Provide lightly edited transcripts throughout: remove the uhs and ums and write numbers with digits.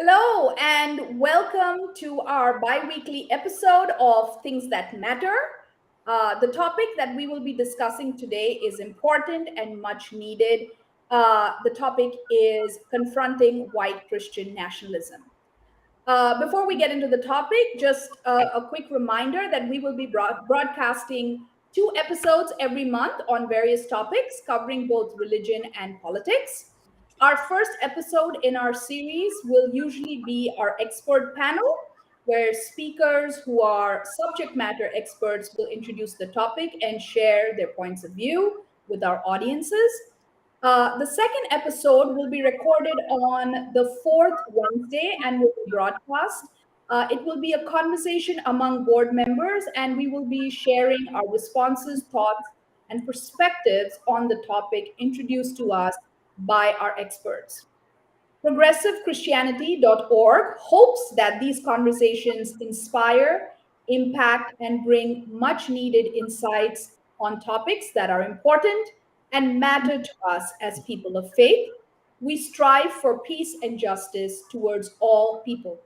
Hello, and welcome to our bi weekly episode of Things That Matter. The topic that we will be discussing today is important and much needed. The topic is confronting white Christian nationalism. Before we get into the topic, just a quick reminder that we will be broadcasting two episodes every month on various topics covering both religion and politics. Our first episode in our series will usually be our expert panel, where speakers who are subject matter experts will introduce the topic and share their points of view with our audiences. The second episode will be recorded on the fourth Wednesday and will be broadcast. It will be a conversation among board members, and we will be sharing our responses, thoughts, and perspectives on the topic introduced to us by our experts. ProgressiveChristianity.org hopes that these conversations inspire, impact, and bring much needed insights on topics that are important and matter to us as people of faith. We strive for peace and justice towards all people.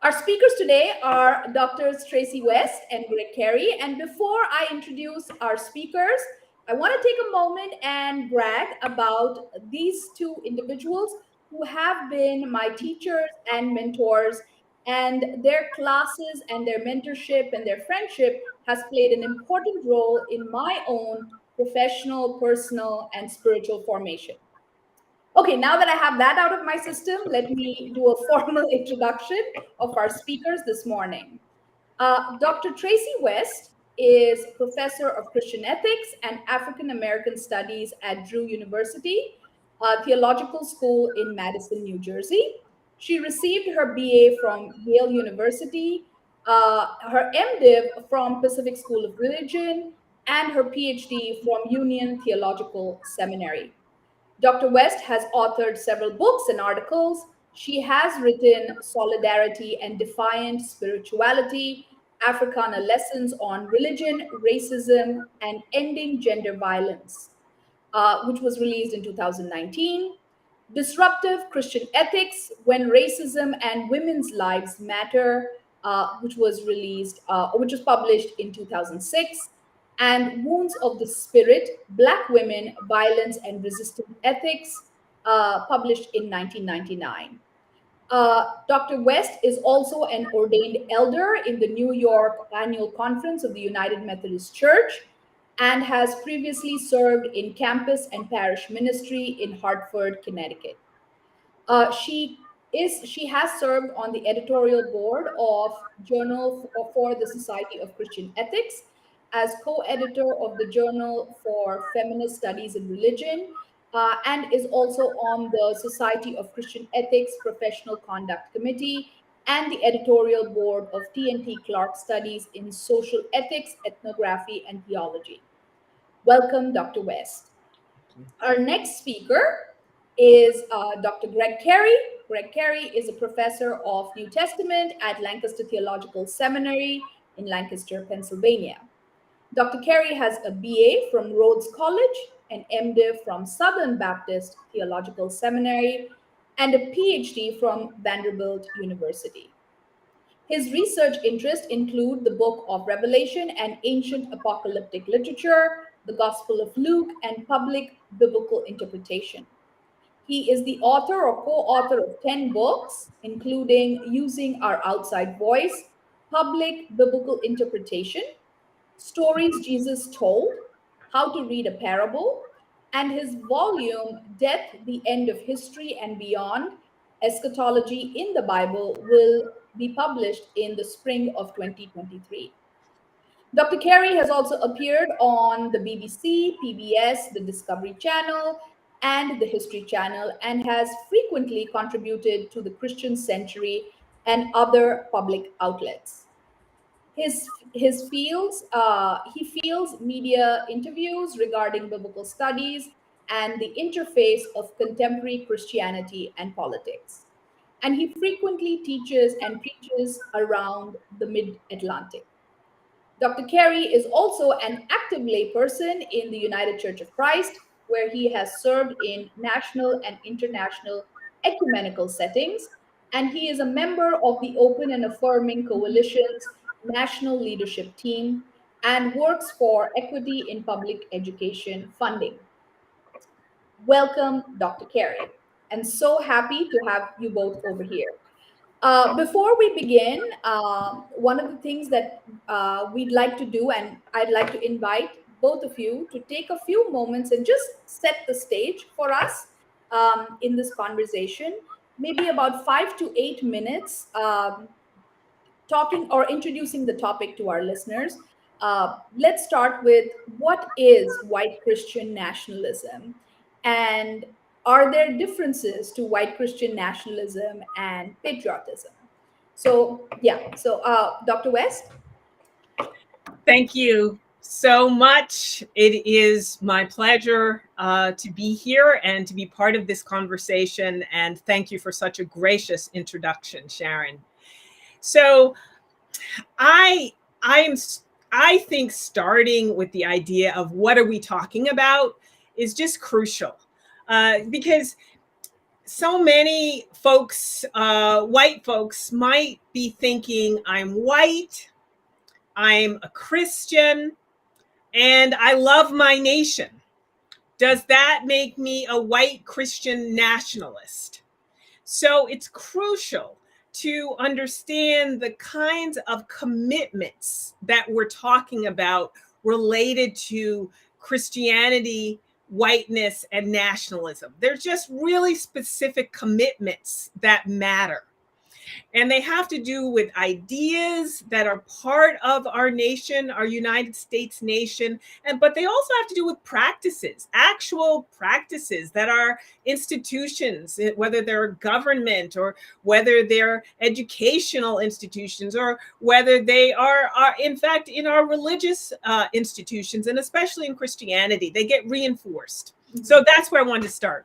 Our speakers today are Drs. Traci West and Greg Carey. And before I introduce our speakers, I want to take a moment and brag about these two individuals who have been my teachers and mentors, and their classes and their mentorship and their friendship has played an important role in my own professional, personal, and spiritual formation. Okay, now that I have that out of my system, let me do a formal introduction of our speakers this morning. Dr. Traci West is professor of Christian ethics and African American studies at Drew University, a theological school in Madison, New Jersey. She received her BA from Yale University, her MDiv from Pacific School of Religion, and her PhD from Union Theological Seminary. Dr. West has authored several books and articles. She has written Solidarity and Defiant Spirituality, Africana Lessons on Religion, Racism, and Ending Gender Violence, which was released in 2019. Disruptive Christian Ethics, When Racism and Women's Lives Matter, which was published in 2006, and Wounds of the Spirit, Black Women, Violence and Resistant Ethics, published in 1999. Dr. West is also an ordained elder in the New York Annual Conference of the United Methodist Church and has previously served in campus and parish ministry in Hartford, Connecticut. She has served on the editorial board of Journal for the Society of Christian Ethics, as co-editor of the Journal for Feminist Studies in Religion, and is also on the Society of Christian Ethics Professional Conduct Committee and the editorial board of T&T Clark Studies in Social Ethics, Ethnography, and Theology. Welcome, Dr. West. Our next speaker is Dr. Greg Carey. Greg Carey is a professor of New Testament at Lancaster Theological Seminary in Lancaster, Pennsylvania. Dr. Carey has a BA from Rhodes College, an MDiv from Southern Baptist Theological Seminary, and a PhD from Vanderbilt University. His research interests include the Book of Revelation and ancient apocalyptic literature, the Gospel of Luke, and public biblical interpretation. He is the author or co-author of 10 books, including Using Our Outside Voice, Public Biblical Interpretation, Stories Jesus Told, How to Read a Parable, and his volume, Death, the End of History and Beyond, Eschatology in the Bible, will be published in the spring of 2023. Dr. Carey has also appeared on the BBC, PBS, the Discovery Channel, and the History Channel, and has frequently contributed to the Christian Century and other public outlets. He fields media interviews regarding biblical studies and the interface of contemporary Christianity and politics. And he frequently teaches and preaches around the Mid-Atlantic. Dr. Carey is also an active layperson in the United Church of Christ, where he has served in national and international ecumenical settings, and he is a member of the Open and Affirming Coalition's national leadership team and works for equity in public education funding. Welcome, Dr. Carey, and so happy to have you both over here. Before we begin, one of the things that we'd like to do, and I'd like to invite both of you to take a few moments and just set the stage for us in this conversation, maybe about 5 to 8 minutes, talking or introducing the topic to our listeners. Let's start with what is white Christian nationalism? And are there differences to white Christian nationalism and patriotism? So, yeah, so Dr. West? Thank you so much. It is my pleasure to be here and to be part of this conversation. And thank you for such a gracious introduction, Sharon. So I am I think starting with the idea of what are we talking about is just crucial because so many folks, white folks, might be thinking I'm white, I'm a Christian, and I love my nation. Does that make me a white Christian nationalist? So it's crucial to understand the kinds of commitments that we're talking about related to Christianity, whiteness, and nationalism. There's just really specific commitments that matter. And they have to do with ideas that are part of our nation, our United States nation, but they also have to do with practices, actual practices that are institutions, whether they're government or whether they're educational institutions or whether they are in fact, in our religious institutions, and especially in Christianity, they get reinforced. So that's where I wanted to start.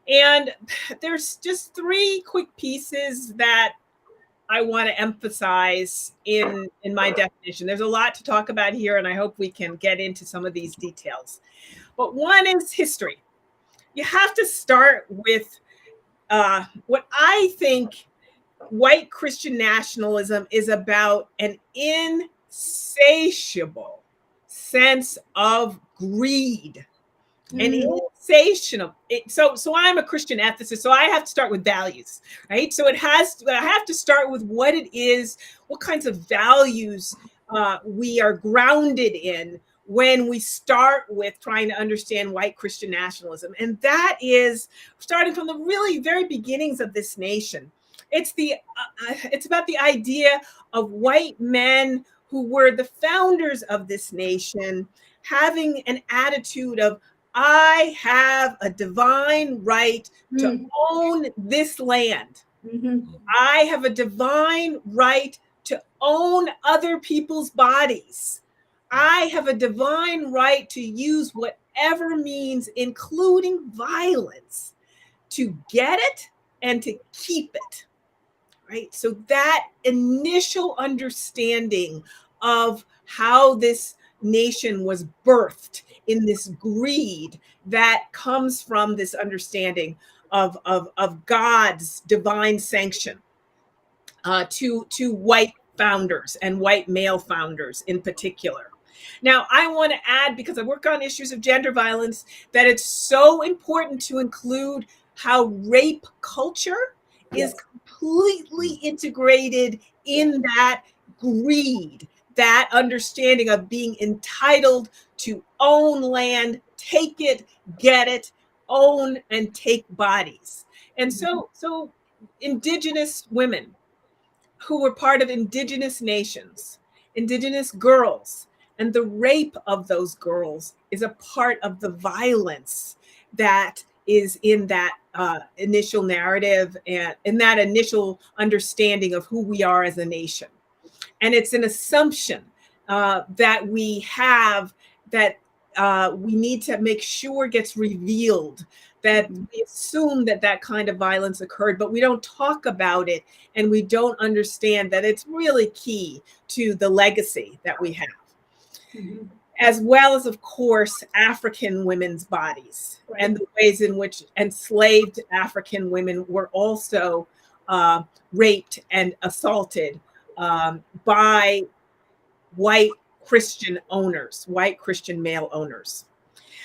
And there's just three quick pieces that I want to emphasize in my definition. There's a lot to talk about here, and I hope we can get into some of these details. But one is history. You have to start with what I think white Christian nationalism is about: an insatiable sense of greed. And insatiable. So I'm a Christian ethicist, so I have to start with values, right? So I have to start with what it is, what kinds of values we are grounded in when we start with trying to understand white Christian nationalism. And that is starting from the really very beginnings of this nation. It's about the idea of white men who were the founders of this nation having an attitude of, I have a divine right to own this land. I have a divine right to own other people's bodies. I have a divine right to use whatever means, including violence, to get it and to keep it. Right? So that initial understanding of how this nation was birthed in this greed that comes from this understanding of God's divine sanction to white founders and white male founders in particular. Now, I want to add, because I work on issues of gender violence, that it's so important to include how rape culture is completely integrated in that greed, that understanding of being entitled to own land, take it, get it, own and take bodies. And so indigenous women who were part of indigenous nations, indigenous girls, and the rape of those girls is a part of the violence that is in that initial narrative and in that initial understanding of who we are as a nation. And it's an assumption that we have that we need to make sure gets revealed, that we assume that kind of violence occurred, but we don't talk about it, and we don't understand that it's really key to the legacy that we have. as well as, of course, African women's bodies, Right. and the ways in which enslaved African women were also raped and assaulted by white Christian owners, white Christian male owners.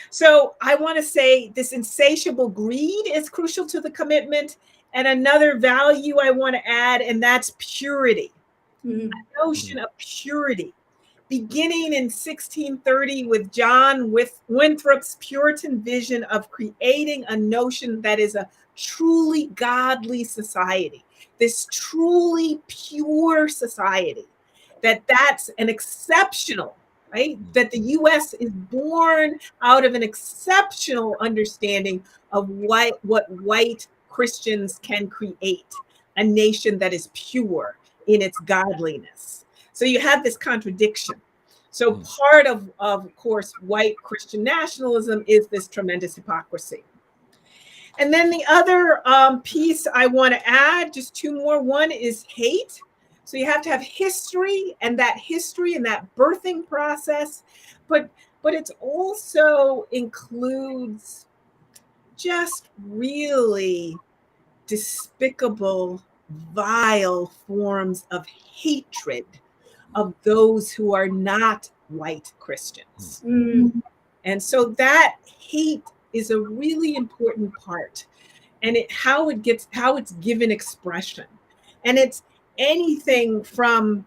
So I want to say this insatiable greed is crucial to the commitment. And another value I want to add, and that's purity. Mhm. A notion of purity. Beginning in 1630 with John Winthrop's Puritan vision of creating a notion that is a truly godly society, this truly pure society, that's an exceptional, right? That the US is born out of an exceptional understanding of what white Christians can create, a nation that is pure in its godliness. So you have this contradiction. So part of course, white Christian nationalism is this tremendous hypocrisy. And then the other piece I want to add, just two more. One is hate. So you have to have history and that birthing process, but it also includes just really despicable, vile forms of hatred of those who are not white Christians. Mm. And so that hate is a really important part, and how it's given expression. And it's anything from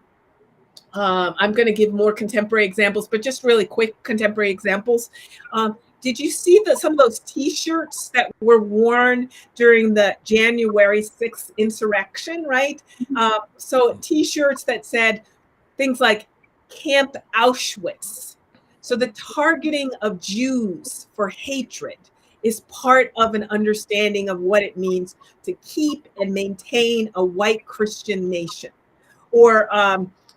I'm going to give more contemporary examples, but just really quick contemporary examples. Did you see some of those T-shirts that were worn during the January 6th insurrection, right? So T-shirts that said things like Camp Auschwitz. So the targeting of Jews for hatred is part of an understanding of what it means to keep and maintain a white Christian nation. Or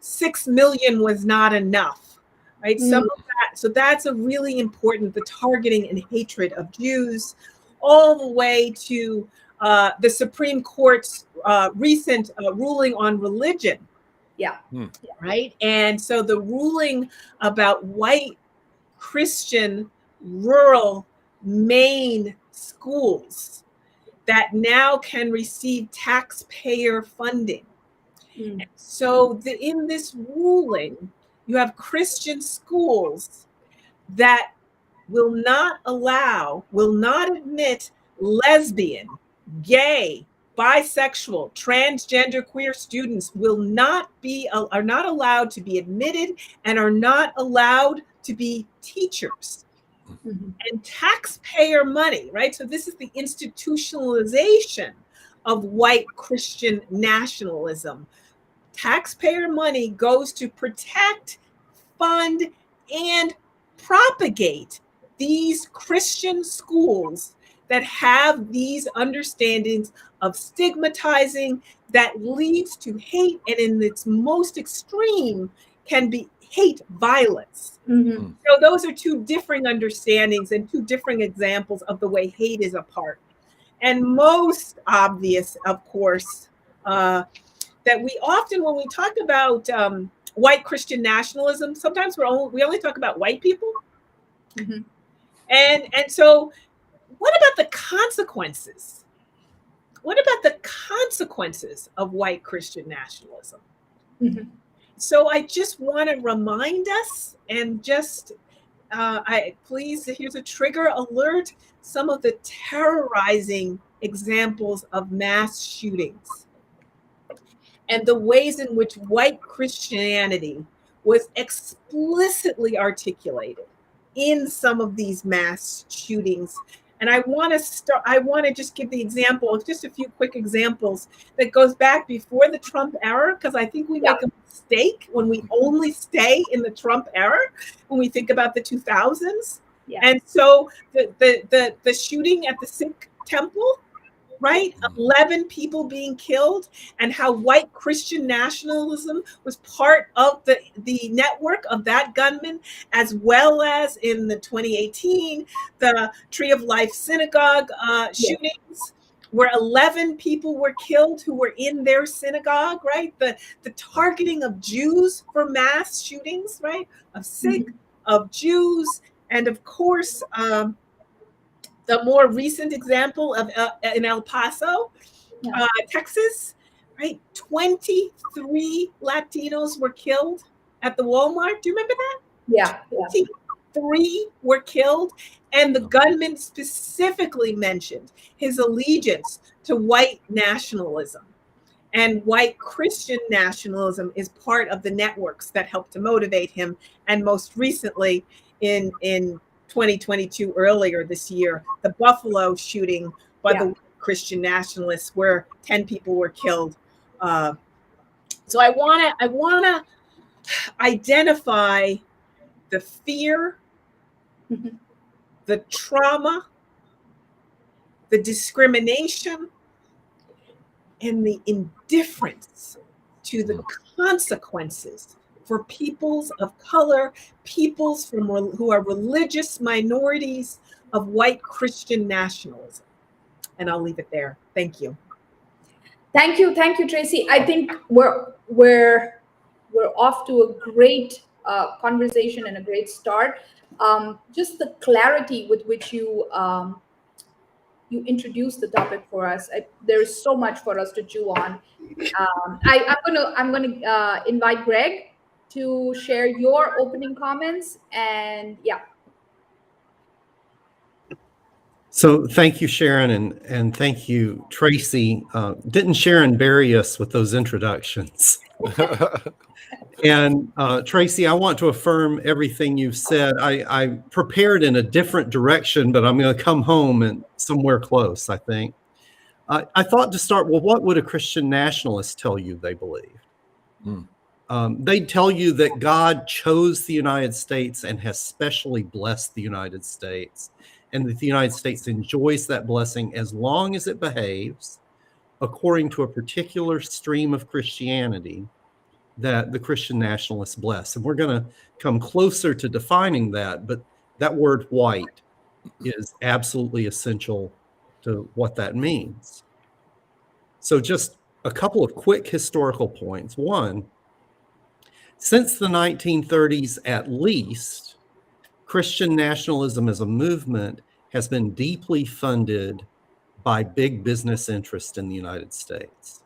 6 million was not enough, right? Some of that. So that's a really important, the targeting and hatred of Jews, all the way to the Supreme Court's recent ruling on religion. Yeah. Right. And so the ruling about white Christian rural Maine schools that now can receive taxpayer funding. So in this ruling, you have Christian schools that will not admit lesbian, gay, bisexual, transgender, queer students are not allowed to be admitted and are not allowed to be teachers. And taxpayer money, right? So this is the institutionalization of white Christian nationalism. Taxpayer money goes to protect, fund, and propagate these Christian schools that have these understandings of stigmatizing that leads to hate, and in its most extreme can be hate violence. So those are two differing understandings and two different examples of the way hate is a part. And most obvious, of course, that we often, when we talk about white Christian nationalism, sometimes we only talk about white people. And so what about the consequences? What about the consequences of white Christian nationalism? So I just want to remind us, and just please, here's a trigger alert, some of the terrorizing examples of mass shootings and the ways in which white Christianity was explicitly articulated in some of these mass shootings. And I want to just give the example of just a few quick examples that goes back before the Trump era, because I think we make a mistake when we only stay in the Trump era when we think about the 2000s. And so the shooting at the Sikh temple, right? 11 people being killed, and how white Christian nationalism was part of the network of that gunman, as well as in the 2018, the Tree of Life synagogue shootings, where 11 people were killed who were in their synagogue, right? The targeting of Jews for mass shootings, right? Of Sikh, of Jews, and of course, the more recent example of in El Paso, Texas, right? 23 Latinos were killed at the Walmart. Do you remember that? Yeah. 23 were killed, and the gunman specifically mentioned his allegiance to white nationalism. And white Christian nationalism is part of the networks that helped to motivate him. And most recently, in 2022, earlier this year, the Buffalo shooting by the Christian nationalists, where 10 people were killed. So I wanna identify the fear, the trauma, the discrimination, and the indifference to the consequences for peoples of color, peoples who are religious minorities of white Christian nationalism. And I'll leave it there. Thank you. Thank you, Traci. I think we're off to a great conversation and a great start. Just the clarity with which you introduced the topic for us. There is so much for us to chew on. I'm gonna invite Greg to share your opening comments, and So thank you, Sharon, and thank you, Traci. Didn't Sharon bury us with those introductions? And Traci, I want to affirm everything you've said. I prepared in a different direction, but I'm going to come home and somewhere close, I think. I thought to start, well, what would a Christian nationalist tell you they believe? They'd tell you that God chose the United States and has specially blessed the United States, and that the United States enjoys that blessing as long as it behaves according to a particular stream of Christianity that the Christian nationalists bless. And we're going to come closer to defining that, but that word white is absolutely essential to what that means. So just a couple of quick historical points. One, since the 1930s at least, Christian nationalism as a movement has been deeply funded by big business interest in the United States.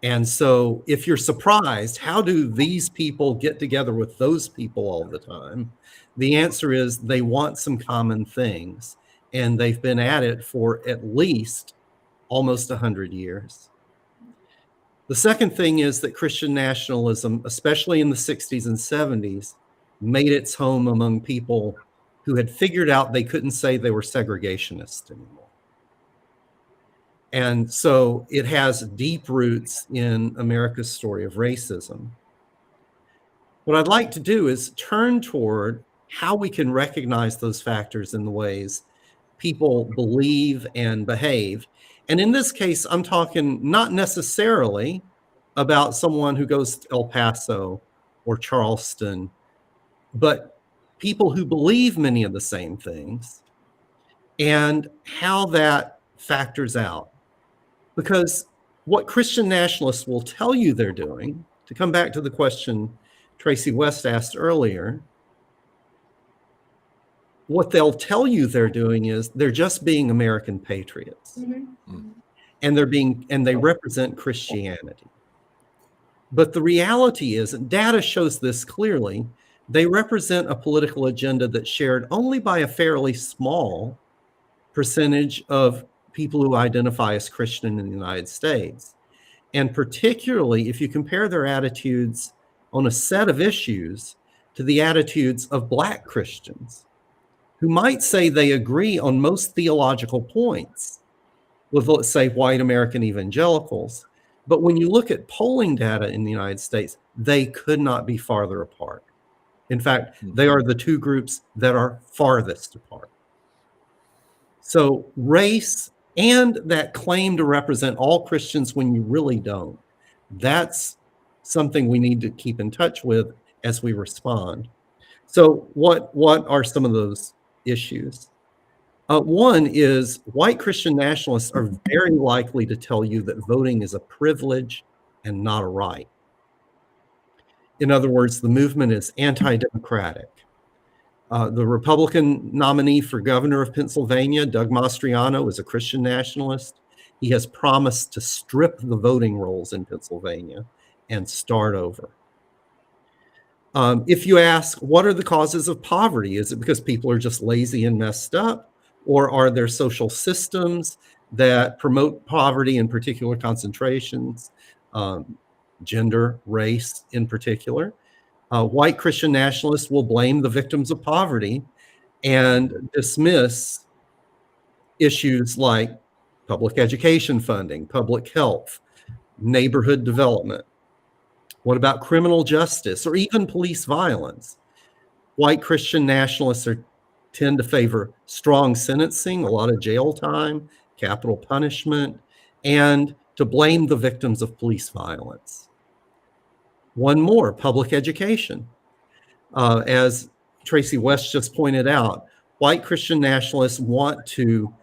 And so if you're surprised, how do these people get together with those people all the time? The answer is they want some common things, and they've been at it for at least almost 100 years. The second thing is that Christian nationalism, especially in the 60s and 70s, made its home among people who had figured out they couldn't say they were segregationists anymore. And so it has deep roots in America's story of racism. What I'd like to do is turn toward how we can recognize those factors in the ways people believe and behave. And in this case, I'm talking not necessarily about someone who goes to El Paso or Charleston, but people who believe many of the same things and how that factors out. Because what Christian nationalists will tell you they're doing, to come back to the question Traci West asked earlier, what they'll tell you they're doing is they're just being American patriots. And they represent Christianity. But the reality is, and data shows this clearly, they represent a political agenda that's shared only by a fairly small percentage of people who identify as Christian in the United States. And particularly if you compare their attitudes on a set of issues to the attitudes of Black Christians, who might say they agree on most theological points with, let's say, white American evangelicals. But when you look at polling data in the United States, they could not be farther apart. In fact, they are the two groups that are farthest apart. So race and that claim to represent all Christians when you really don't, that's something we need to keep in touch with as we respond. So what are some of those issues? One is white Christian nationalists are very likely to tell you that voting is a privilege and not a right. In other words, the movement is anti-democratic. The Republican nominee for governor of Pennsylvania, Doug Mastriano, is a Christian nationalist. He has promised to strip the voting rolls in Pennsylvania and start over. If you ask, what are the causes of poverty? Is it because people are just lazy and messed up? Or are there social systems that promote poverty in particular concentrations, gender, race in particular? White Christian nationalists will blame the victims of poverty and dismiss issues like public education funding, public health, neighborhood development. What about criminal justice or even police violence? White Christian nationalists tend to favor strong sentencing, a lot of jail time, capital punishment, and to blame the victims of police violence. One more, public education. As Traci West just pointed out, white Christian nationalists want to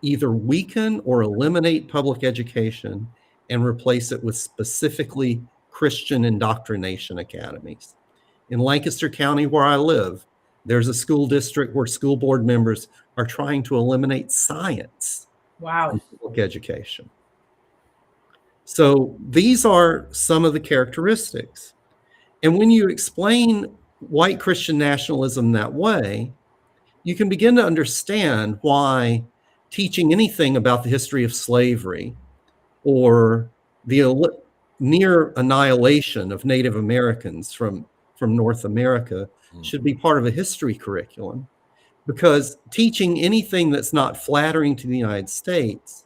either weaken or eliminate public education and replace it with specifically Christian indoctrination academies. In Lancaster County, where I live, there's a school district where school board members are trying to eliminate science from public education. So these are some of the characteristics. And when you explain white Christian nationalism that way, you can begin to understand why teaching anything about the history of slavery or the near annihilation of Native Americans from North America should be part of a history curriculum, because teaching anything that's not flattering to the United States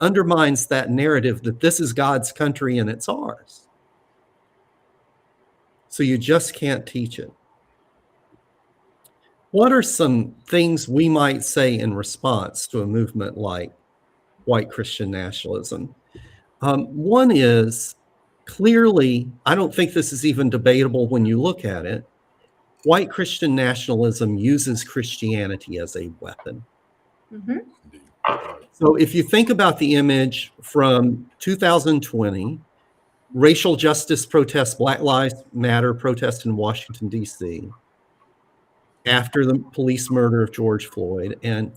undermines that narrative that this is God's country and it's ours. So you just can't teach it. What are some things we might say in response to a movement like white Christian nationalism? One is, clearly, I don't think this is even debatable when you look at it, white Christian nationalism uses Christianity as a weapon. Mm-hmm. So if you think about the image from 2020, racial justice protests, Black Lives Matter protests in Washington, D.C., after the police murder of George Floyd, and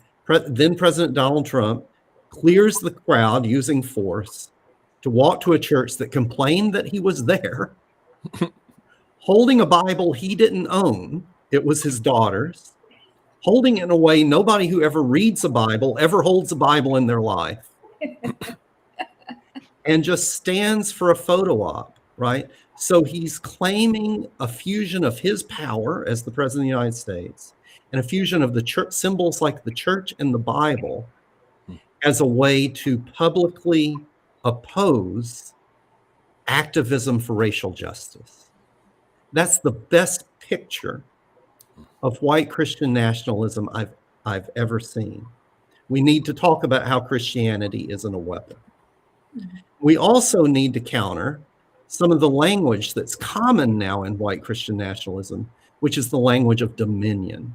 then President Donald Trump clears the crowd using force to walk to a church that complained that he was there, holding a Bible he didn't own. It was his daughter's, holding it in a way nobody who ever reads a Bible ever holds a Bible in their life, and just stands for a photo op, right? So he's claiming a fusion of his power as the president of the United States and a fusion of the church symbols like the church and the Bible as a way to publicly oppose activism for racial justice. That's the best picture of white Christian nationalism I've ever seen. We need to talk about how Christianity isn't a weapon. We also need to counter some of the language that's common now in white Christian nationalism, which is the language of dominion.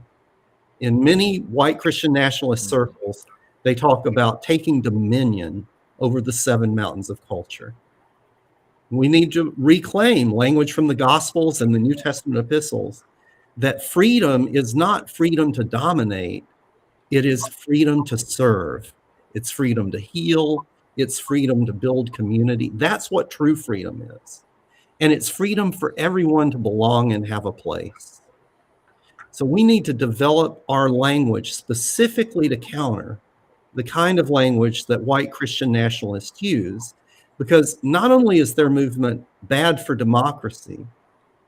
In many white Christian nationalist circles, they talk about taking dominion over the 7 mountains of culture. We need to reclaim language from the Gospels and the New Testament epistles that freedom is not freedom to dominate, it is freedom to serve. It's freedom to heal. It's freedom to build community. That's what true freedom is. And it's freedom for everyone to belong and have a place. So we need to develop our language specifically to counter the kind of language that white Christian nationalists use, because not only is their movement bad for democracy,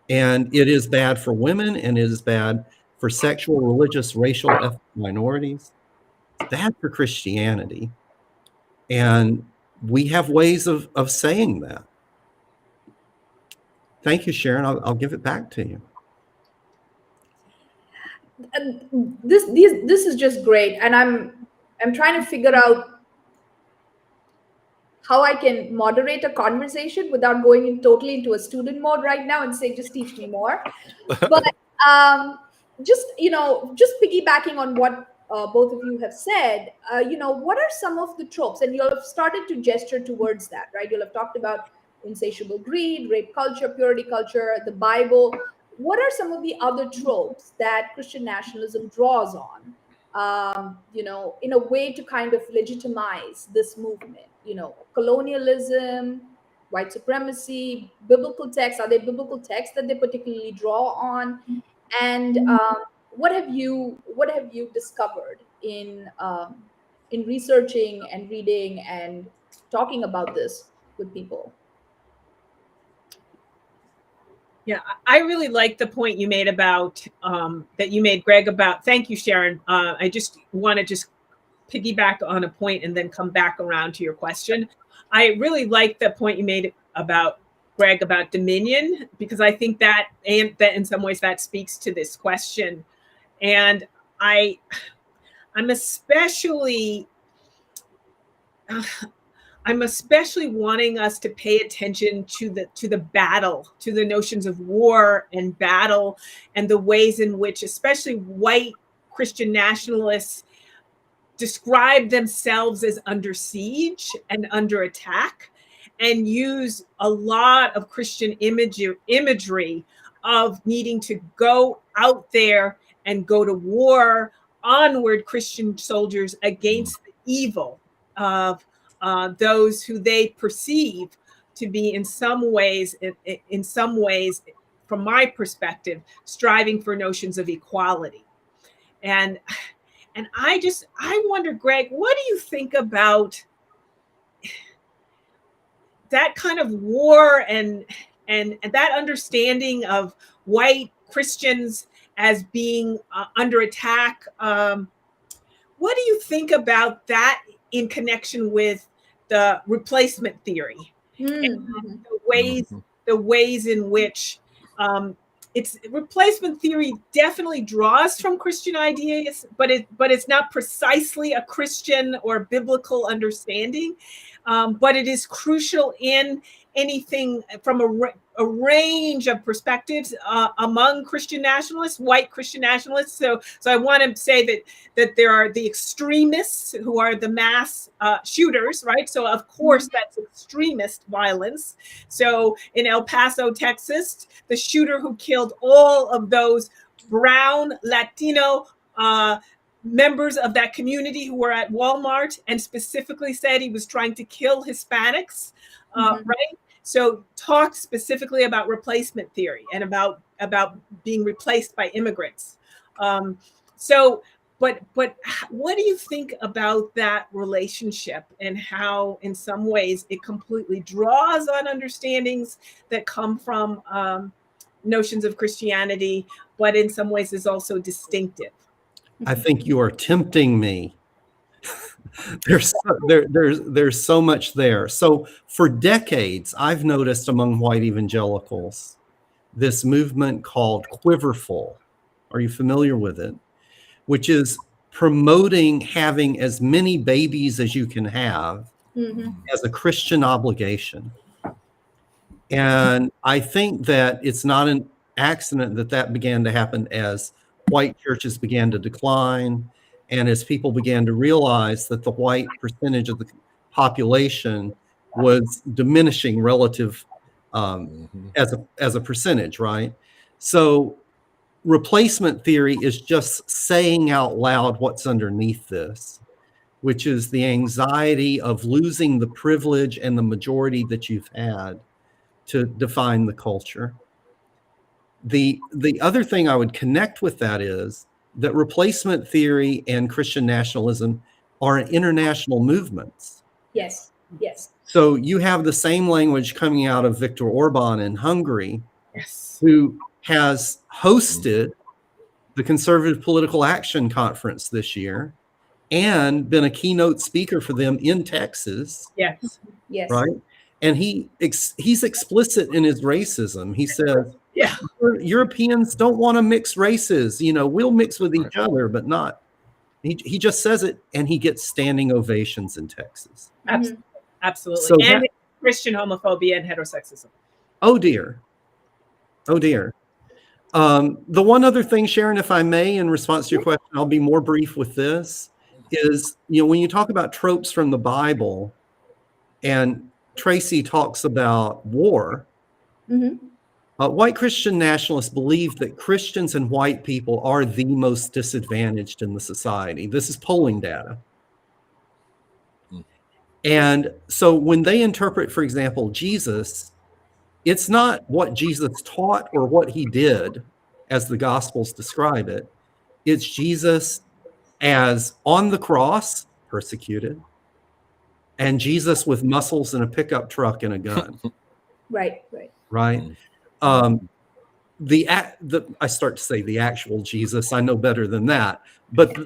and it is bad for women, and it is bad for sexual, religious, racial, ethnic minorities, it's bad for Christianity. And we have ways of saying that. Thank you, Sharon. I'll give it back to you. This is just great, and I'm trying to figure out how I can moderate a conversation without going totally into a student mode right now and say, just teach me more. But just piggybacking on what both of you have said, what are some of the tropes? And you'll have started to gesture towards that, right? You'll have talked about insatiable greed, rape culture, purity culture, the Bible. what are some of the other tropes that Christian nationalism draws on, in a way to kind of legitimize this movement? Colonialism, white supremacy, biblical texts. Are there biblical texts that they particularly draw on? And what have you discovered in researching and reading and talking about this with people? Yeah, I really like the point you made about that you made, Greg, about, thank you, Sharon. I just want to just piggyback on a point and then come back around to your question. I really like the point you made about, Greg, about dominion, because I think that, and that in some ways that speaks to this question. And I'm especially wanting us to pay attention to the battle, to the notions of war and battle, and the ways in which especially white Christian nationalists describe themselves as under siege and under attack, and use a lot of Christian imagery of needing to go out there and go to war, onward Christian soldiers against the evil of those who they perceive to be in some ways, from my perspective, striving for notions of equality. And I wonder, Greg, what do you think about that kind of war and that understanding of white Christians as being under attack? What do you think about that in connection with the replacement theory and the ways in which it's replacement theory definitely draws from Christian ideas, but it's not precisely a Christian or biblical understanding, but it is crucial in anything from a range of perspectives among Christian nationalists, white Christian nationalists. So I want to say that there are the extremists who are the mass shooters, right? So of course that's extremist violence. So in El Paso, Texas, the shooter who killed all of those brown Latino members of that community who were at Walmart, and specifically said he was trying to kill Hispanics, right? So talked specifically about replacement theory and about being replaced by immigrants. But what do you think about that relationship, and how in some ways it completely draws on understandings that come from notions of Christianity, but in some ways is also distinctive? I think you are tempting me. There's so much there. So for decades, I've noticed among white evangelicals this movement called Quiverful. Are you familiar with it? Which is promoting having as many babies as you can have as a Christian obligation. And I think that it's not an accident that began to happen as white churches began to decline, and as people began to realize that the white percentage of the population was diminishing relative as a percentage, right? So replacement theory is just saying out loud what's underneath this, which is the anxiety of losing the privilege and the majority that you've had to define the culture. The other thing I would connect with that is that replacement theory and Christian nationalism are international movements. Yes. So you have the same language coming out of Viktor Orban in Hungary, who has hosted the Conservative Political Action Conference this year and been a keynote speaker for them in Texas. Yes. Right? And he's explicit in his racism. He says, Europeans don't want to mix races. We'll mix with each other, but not. He just says it, and he gets standing ovations in Texas. Absolutely. So and Christian homophobia and heterosexism. Oh dear. The one other thing, Sharon, if I may, in response to your question, I'll be more brief with this, is, when you talk about tropes from the Bible, and Traci talks about war, White Christian nationalists believe that Christians and white people are the most disadvantaged in the society. This is polling data. And so when they interpret, for example, Jesus, it's not what Jesus taught or what he did as the Gospels describe it. It's Jesus as on the cross, persecuted, and Jesus with muscles and a pickup truck and a gun. Right. Right? I start to say the actual Jesus. I know better than that. But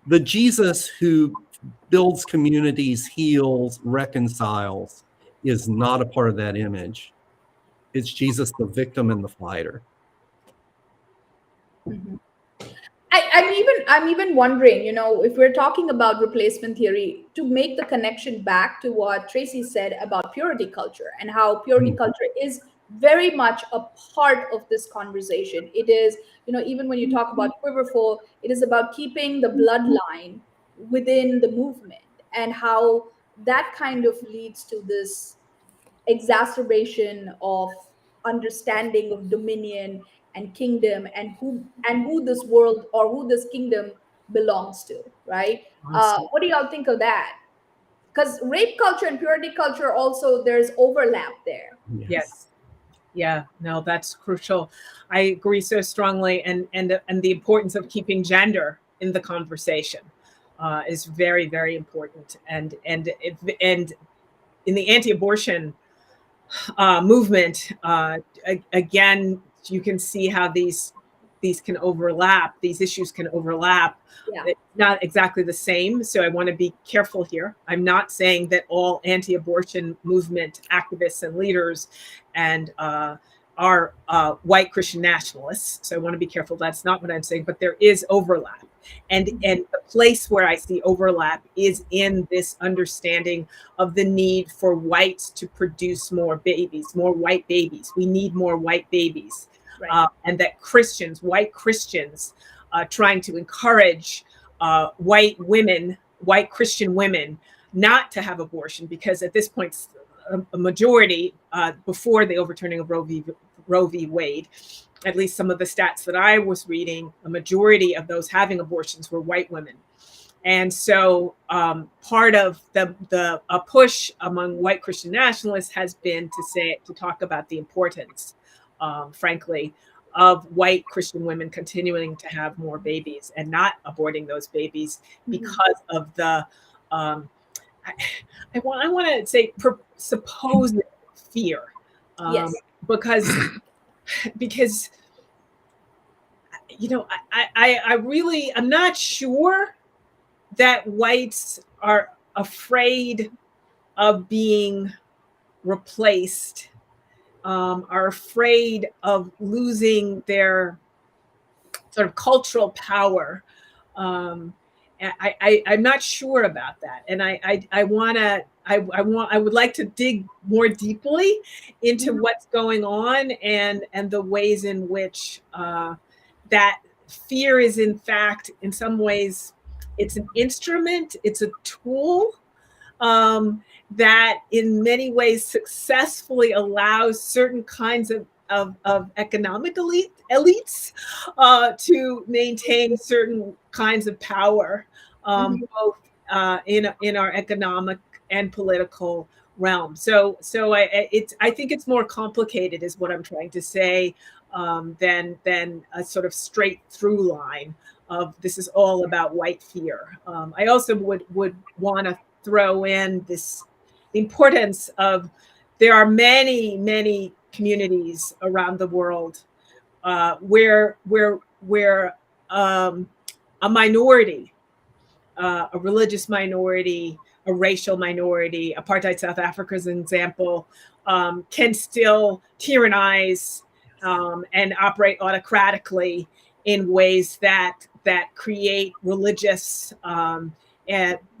the Jesus who builds communities, heals, reconciles, is not a part of that image. It's Jesus, the victim and the fighter. Mm-hmm. I'm even wondering, if we're talking about replacement theory, to make the connection back to what Traci said about purity culture and how purity culture is very much a part of this conversation. It is, even when you talk about Quiverful, it is about keeping the bloodline within the movement, and how that kind of leads to this exacerbation of understanding of dominion and kingdom, and who this world or who this kingdom belongs to, right? What do y'all think of that? Because rape culture and purity culture also, there's overlap there. Yes. Yeah, no, that's crucial. I agree so strongly, and the importance of keeping gender in the conversation is very, very important. And in the anti-abortion movement, again, you can see how these can overlap. These issues can overlap. Yeah. It's not exactly the same, so I want to be careful here. I'm not saying that all anti-abortion movement activists and leaders and are white Christian nationalists. So I want to be careful. That's not what I'm saying. But there is overlap, and the place where I see overlap is in this understanding of the need for whites to produce more babies, more white babies. We need more white babies. Right. And that white Christians, trying to encourage white Christian women, not to have abortion, because at this point, a majority, before the overturning of Roe v. Wade, at least some of the stats that I was reading, a majority of those having abortions were white women. And so part of the push among white Christian nationalists has been to talk about the importance, frankly, of white Christian women continuing to have more babies and not aborting those babies because of the, I want to say supposed fear. Yes. Because I'm not sure that whites are afraid of being replaced, are afraid of losing their sort of cultural power. I'm not sure about that, and I would like to dig more deeply into what's going on and the ways in which that fear is, in fact, in some ways, it's an instrument, it's a tool that in many ways successfully allows certain kinds of economic elites to maintain certain kinds of power, both in our economic and political realm. So I think it's more complicated, is what I'm trying to say, than a sort of straight through line of this is all about white fear. I also would want to throw in the importance of, there are many communities around the world where a minority, a religious minority, a racial minority, apartheid South Africa as an example, can still tyrannize and operate autocratically in ways that create religious and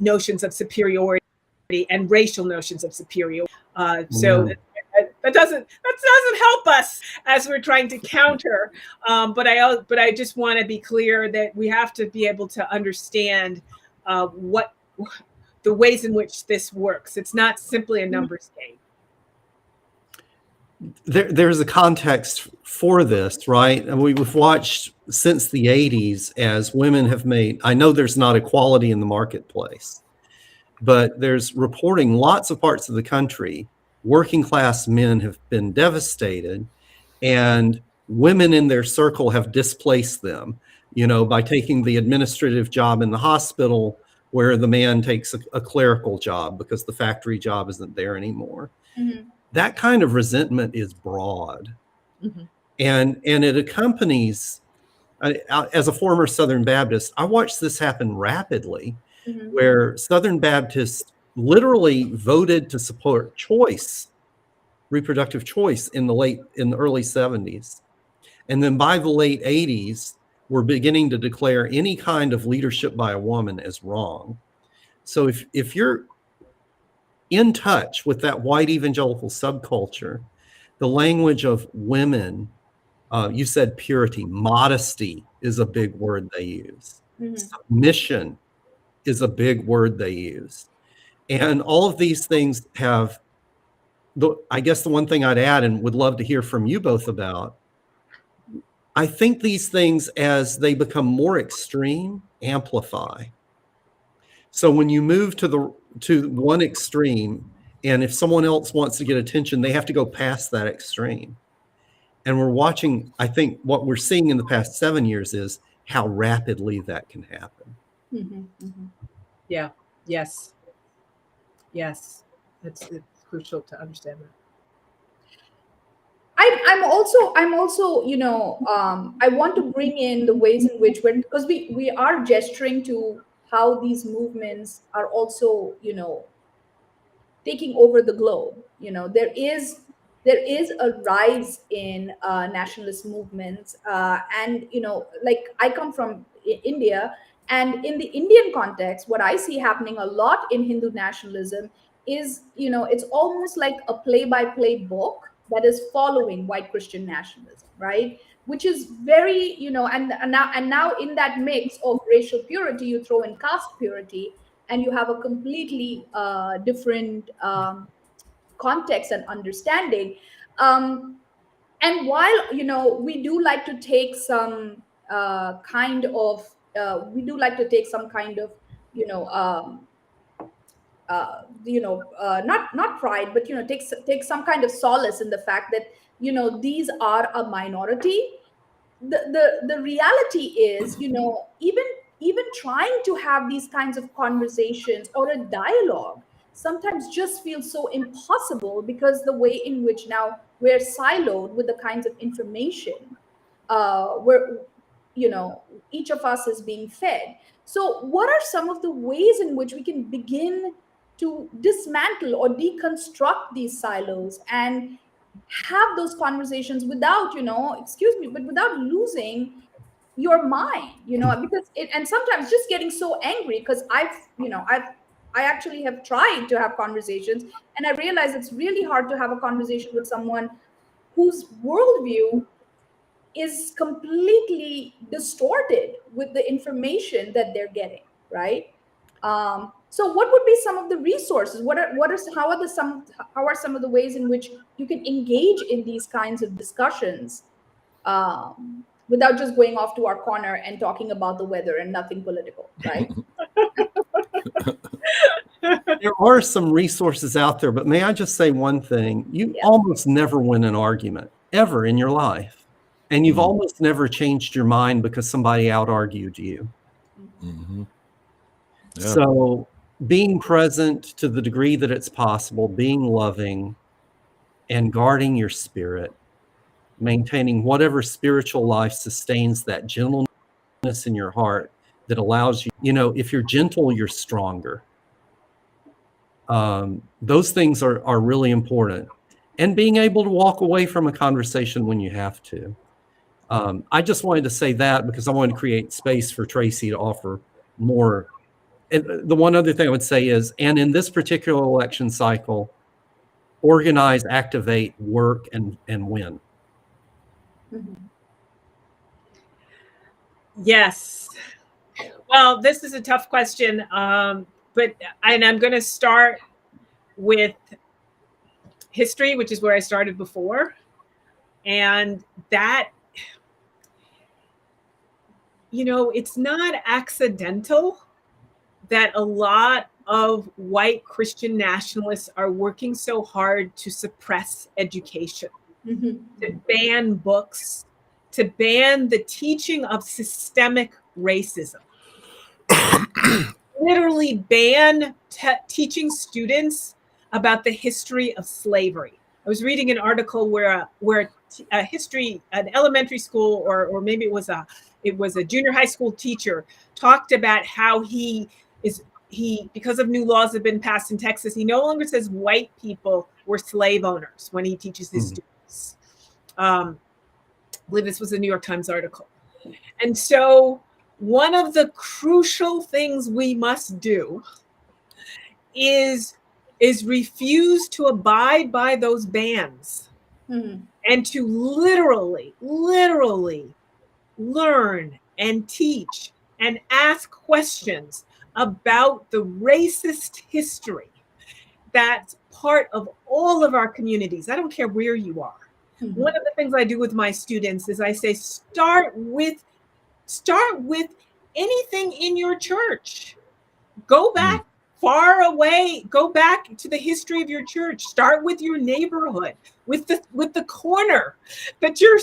notions of superiority and racial notions of superiority. So that doesn't help us as we're trying to counter. But I just want to be clear that we have to be able to understand what the ways in which this works. It's not simply a numbers game. there's a context for this, right? And we've watched since the 80s as women have made, I know there's not equality in the marketplace, but there's reporting lots of parts of the country, working class men have been devastated, and women in their circle have displaced them, by taking the administrative job in the hospital where the man takes a clerical job because the factory job isn't there anymore. Mm-hmm. That kind of resentment is broad. Mm-hmm. And it accompanies, as a former Southern Baptist, I watched this happen rapidly, Mm-hmm. where Southern Baptists literally voted to support choice, reproductive choice in the early 70s. And then by the late 80s, we're beginning to declare any kind of leadership by a woman as wrong. So if you're in touch with that white evangelical subculture, the language of women, you said purity, modesty is a big word they use. Mm-hmm. Submission is a big word they use. And all of these things have, I guess the one thing I'd add and would love to hear from you both about, I think these things, as they become more extreme, amplify. So when you move to one extreme, and if someone else wants to get attention, they have to go past that extreme. And we're watching, I think what we're seeing in the past 7 years is how rapidly that can happen. Mm-hmm. Mm-hmm. Yeah. Yes. Yes. It's crucial to understand that. I'm also, I want to bring in the ways in which, because we are gesturing to how these movements are also, taking over the globe. There is a rise in nationalist movements, and like I come from India, and in the Indian context, what I see happening a lot in Hindu nationalism is, it's almost like a play-by-play book that is following white Christian nationalism, right? Which is very, and now in that mix of racial purity, you throw in caste purity, and you have a completely different context and understanding. Um, and while we do like to take some kind of we do like to take some kind of you know um, not pride, but take some kind of solace in the fact that these are a minority. The reality is, even trying to have these kinds of conversations or a dialogue sometimes just feels so impossible, because the way in which now we're siloed with the kinds of information where each of us is being fed. So what are some of the ways in which we can begin to dismantle or deconstruct these silos and have those conversations without, excuse me, but without losing your mind, because and sometimes just getting so angry, because I actually have tried to have conversations, and I realize it's really hard to have a conversation with someone whose worldview is completely distorted with the information that they're getting, right? So what would be some of the resources? How are some of the ways in which you can engage in these kinds of discussions without just going off to our corner and talking about the weather and nothing political, right? There are some resources out there, but may I just say one thing? You almost never win an argument, ever in your life. And you've almost never changed your mind because somebody out-argued you. Mm-hmm. Yeah. So being present to the degree that it's possible, being loving, and guarding your spirit, maintaining whatever spiritual life sustains that gentleness in your heart that allows you, if you're gentle, you're stronger. Those things are really important. And being able to walk away from a conversation when you have to. I just wanted to say that because I wanted to create space for Traci to offer more. And the one other thing I would say is, and in this particular election cycle, organize, activate, work, and win. Mm-hmm. Yes. Well, this is a tough question, but I'm going to start with history, which is where I started before. And that, it's not accidental that a lot of white Christian nationalists are working so hard to suppress education, to ban books, to ban the teaching of systemic racism. Literally ban teaching students about the history of slavery. I was reading an article where an elementary school, or maybe it was a junior high school teacher, talked about how because of new laws that have been passed in Texas, he no longer says white people were slave owners when he teaches his students. I believe this was a New York Times article. And so one of the crucial things we must do is refuse to abide by those bans, and to literally learn and teach and ask questions about the racist history that's part of all of our communities. I don't care where you are. One of the things I do with my students is I say, start with anything in your church. Go back far away. Go back to the history of your church. Start with your neighborhood, with the corner that your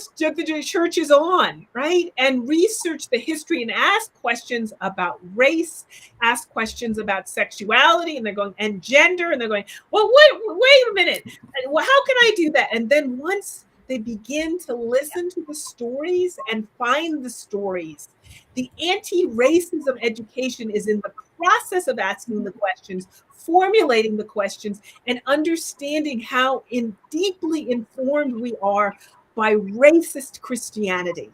church is on, right? And research the history and ask questions about race, ask questions about sexuality, and gender, and they're going, well, wait a minute. Well, how can I do that? And then once they begin to listen to the stories and find the stories, the anti-racism education is in the process of asking the questions, formulating the questions, and understanding how deeply informed we are by racist Christianity.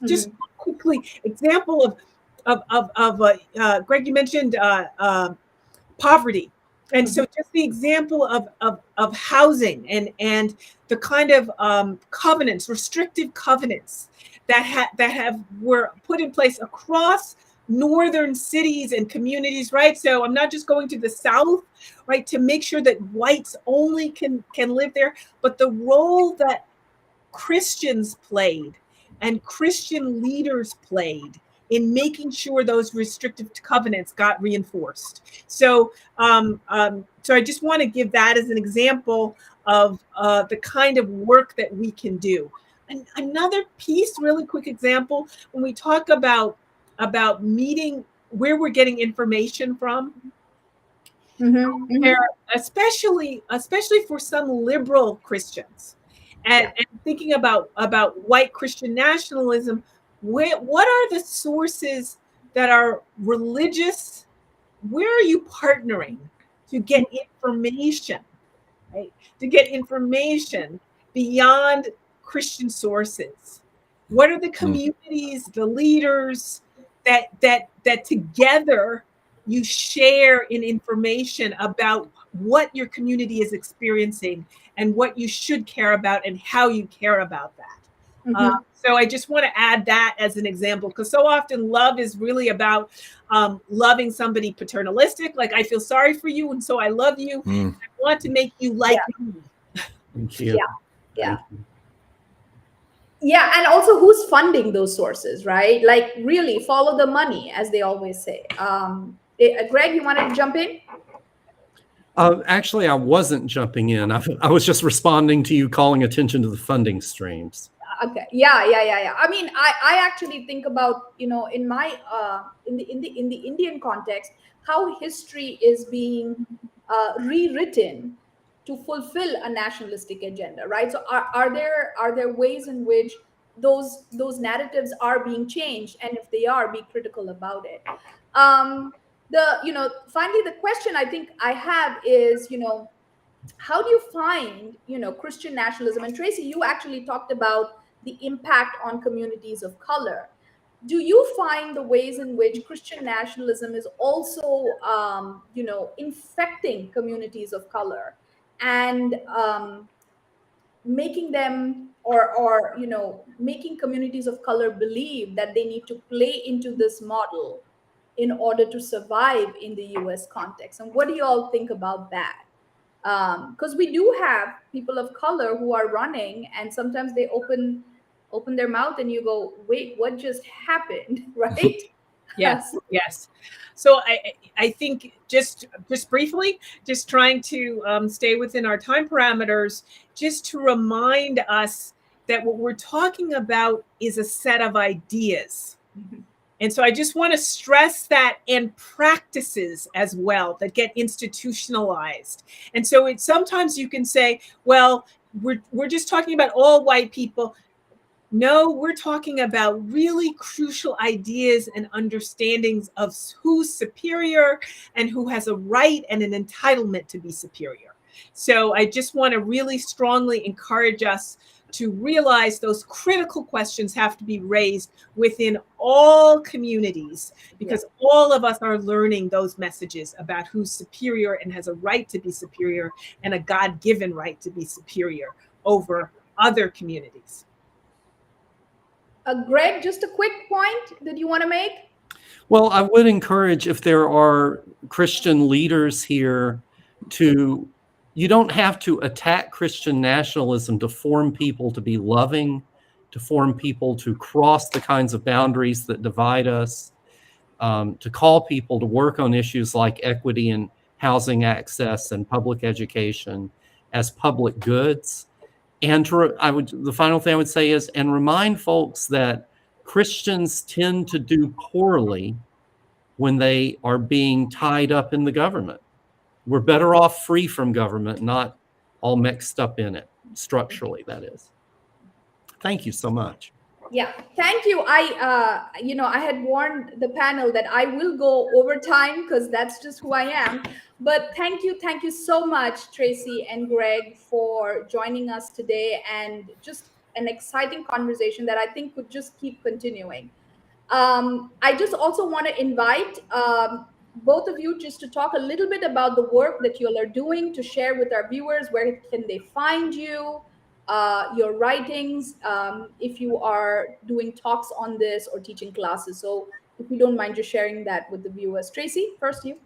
Just quickly, example of Greg, you mentioned poverty. And so just the example of housing and the kind of covenants, restrictive covenants that were put in place across northern cities and communities, right? So I'm not just going to the South, right, to make sure that whites only can live there, but the role that Christians played and Christian leaders played in making sure those restrictive covenants got reinforced. So I just want to give that as an example of the kind of work that we can do. And another piece, really quick example, when we talk about meeting where we're getting information from, where especially for some liberal Christians, and thinking about white Christian nationalism, what are the sources that are religious? Where are you partnering to get information, right? To get information beyond Christian sources? What are the communities, the leaders that together you share in information about what your community is experiencing and what you should care about and how you care about that? So I just want to add that as an example, because so often love is really about loving somebody paternalistic, like I feel sorry for you and so I love you. I want to make you like me. Thank you. Yeah. Yeah, and also who's funding those sources, right? Like really follow the money, as they always say. Greg, you wanted to jump in? Actually, I wasn't jumping in. I was just responding to you calling attention to the funding streams. Okay. Yeah. I mean, I actually think about, in my in the Indian context, how history is being rewritten to fulfill a nationalistic agenda, right? So are there ways in which those narratives are being changed, and if they are, be critical about it. Finally, the question I think I have is, how do you find, Christian nationalism? And Traci, you actually talked about the impact on communities of color. Do you find the ways in which Christian nationalism is also, infecting communities of color and making them or making communities of color believe that they need to play into this model in order to survive in the US context? And what do you all think about that? Because we do have people of color who are running, and sometimes they open their mouth and you go, wait, what just happened? Right. Yes, yes. So I think just briefly, just trying to stay within our time parameters, just to remind us that what we're talking about is a set of ideas. And so I just want to stress that, and practices as well that get institutionalized. And so sometimes you can say, well, we're just talking about all white people. No, we're talking about really crucial ideas and understandings of who's superior and who has a right and an entitlement to be superior. So I just want to really strongly encourage us to realize those critical questions have to be raised within all communities, because all of us are learning those messages about who's superior and has a right to be superior and a God-given right to be superior over other communities. Greg, just a quick point that you want to make? Well, I would encourage, if there are Christian leaders here, you don't have to attack Christian nationalism to form people to be loving, to form people to cross the kinds of boundaries that divide us, to call people to work on issues like equity and housing access and public education as public goods. And the final thing I would say is, and remind folks that Christians tend to do poorly when they are being tied up in the government. We're better off free from government, not all mixed up in it, structurally, that is. Thank you so much. Yeah, thank you. I had warned the panel that I will go over time because that's just who I am. But thank you so much, Traci and Greg, for joining us today, and just an exciting conversation that I think could just keep continuing. I just also want to invite both of you just to talk a little bit about the work that you all are doing, to share with our viewers where can they find you, your writings, if you are doing talks on this or teaching classes. So if you don't mind just sharing that with the viewers. Traci, first you.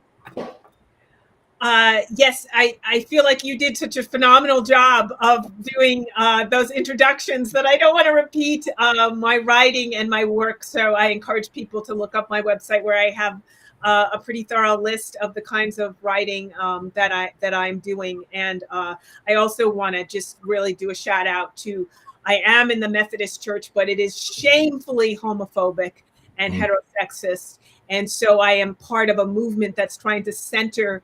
Yes, I feel like you did such a phenomenal job of doing those introductions that I don't want to repeat my writing and my work. So I encourage people to look up my website, where I have a pretty thorough list of the kinds of writing that I'm doing. And I also want to just really do a shout out to, I am in the Methodist Church, but it is shamefully homophobic and heterosexist. And so I am part of a movement that's trying to center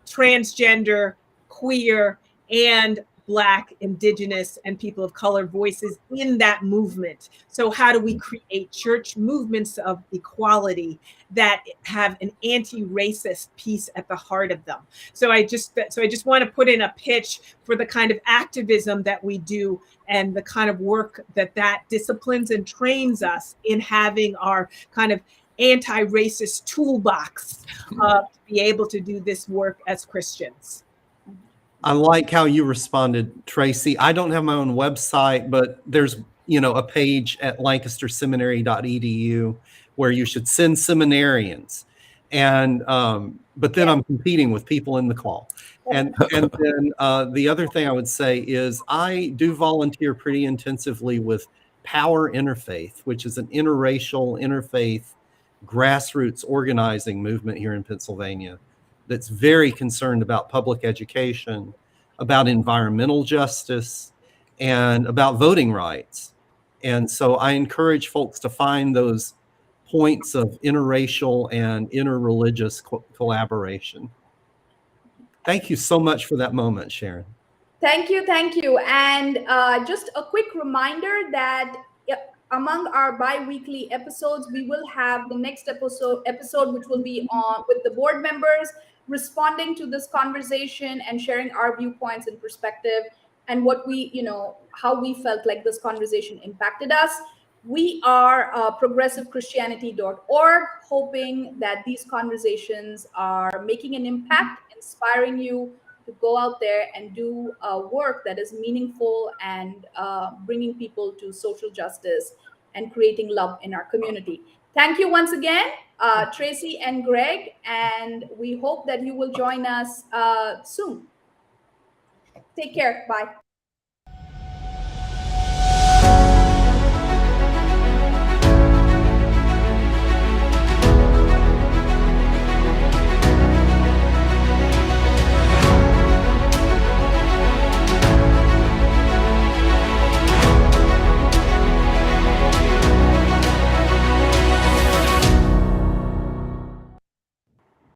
transgender, queer, and Black, Indigenous, and people of color voices in that movement. So how do we create church movements of equality that have an anti-racist piece at the heart of them? So I just want to put in a pitch for the kind of activism that we do, and the kind of work that disciplines and trains us in having our kind of anti-racist toolbox to be able to do this work as Christians. I like how you responded, Traci. I don't have my own website, but there's a page at lancasterseminary.edu where you should send seminarians. And but then I'm competing with people in the call. And then the other thing I would say is, I do volunteer pretty intensively with Power Interfaith, which is an interracial, interfaith, grassroots organizing movement here in Pennsylvania that's very concerned about public education, about environmental justice, and about voting rights. And so I encourage folks to find those points of interracial and interreligious collaboration. Thank you so much for that moment, Sharon. Thank you. And just a quick reminder that among our bi-weekly episodes, we will have the next episode, which will be on with the board members responding to this conversation and sharing our viewpoints and perspective, and what how we felt like this conversation impacted us. We are progressivechristianity.org, hoping that these conversations are making an impact, inspiring you to go out there and do work that is meaningful, and bringing people to social justice and creating love in our community. Thank you once again, Traci and Greg, and we hope that you will join us soon. Take care. Bye.